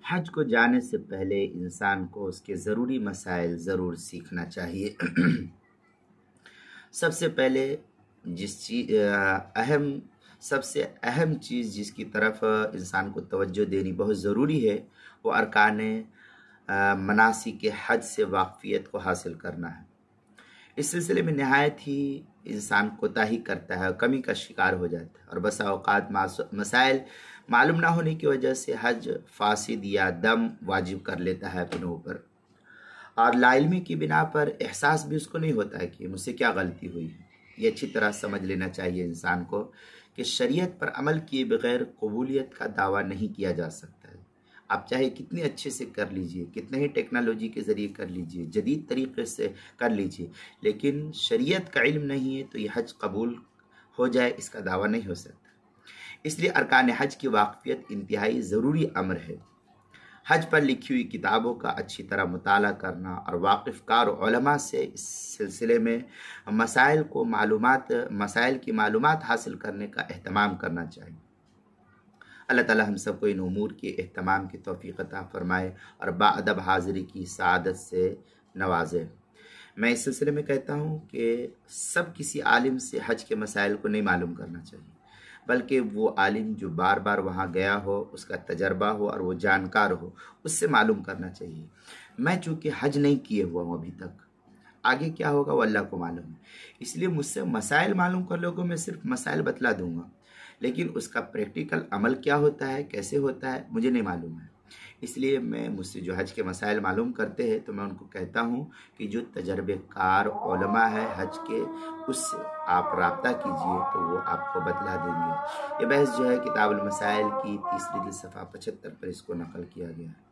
حج کو جانے سے پہلے انسان کو اس کے ضروری مسائل ضرور سیکھنا چاہیے۔ سب سے پہلے سب سے اہم چیز جس کی طرف انسان کو توجہ دینی بہت ضروری ہے وہ ارکان مناسک حج سے واقفیت کو حاصل کرنا ہے۔ اس سلسلے میں نہایت ہی انسان کوتاہی کرتا ہے اور کمی کا شکار ہو جاتا ہے، اور بسا اوقات مسائل معلوم نہ ہونے کی وجہ سے حج فاسد یا دم واجب کر لیتا ہے اپنے اوپر، اور لا علمی کی بنا پر احساس بھی اس کو نہیں ہوتا ہے کہ مجھ سے کیا غلطی ہوئی ہے۔ یہ اچھی طرح سمجھ لینا چاہیے انسان کو کہ شریعت پر عمل کیے بغیر قبولیت کا دعویٰ نہیں کیا جا سکتا ہے۔ آپ چاہے کتنے اچھے سے کر لیجئے، کتنے ہی ٹیکنالوجی کے ذریعے کر لیجئے، جدید طریقے سے کر لیجئے، لیکن شریعت کا علم نہیں ہے تو یہ حج قبول ہو جائے اس کا دعویٰ نہیں ہو سکتا۔ اس لیے ارکان حج کی واقفیت انتہائی ضروری امر ہے۔ حج پر لکھی ہوئی کتابوں کا اچھی طرح مطالعہ کرنا اور واقف کار علماء سے اس سلسلے میں مسائل کی معلومات حاصل کرنے کا اہتمام کرنا چاہیے۔ اللہ تعالی ہم سب کو ان امور کے اہتمام کی توفیق عطا فرمائے اور باادب حاضری کی سعادت سے نوازے۔ میں اس سلسلے میں کہتا ہوں کہ کسی عالم سے حج کے مسائل کو نہیں معلوم کرنا چاہیے، بلکہ وہ عالم جو بار بار وہاں گیا ہو، اس کا تجربہ ہو اور وہ جانکار ہو، اس سے معلوم کرنا چاہیے۔ میں چونکہ حج نہیں کیے ہوا ہوں ابھی تک، آگے کیا ہوگا وہ اللہ کو معلوم ہے، اس لیے مجھ سے مسائل معلوم کر لوگوں میں صرف مسائل بتلا دوں گا، لیکن اس کا پریکٹیکل عمل کیا ہوتا ہے، کیسے ہوتا ہے، مجھے نہیں معلوم ہے۔ اس لیے میں مجھ سے جو حج کے مسائل معلوم کرتے ہیں تو میں ان کو کہتا ہوں کہ جو تجربے کار علماء ہے حج کے، اس سے آپ رابطہ کیجئے تو وہ آپ کو بتلا دیں گے۔ یہ بحث جو ہے کتاب المسائل کی 3 صفحہ 75 پر اس کو نقل کیا گیا ہے۔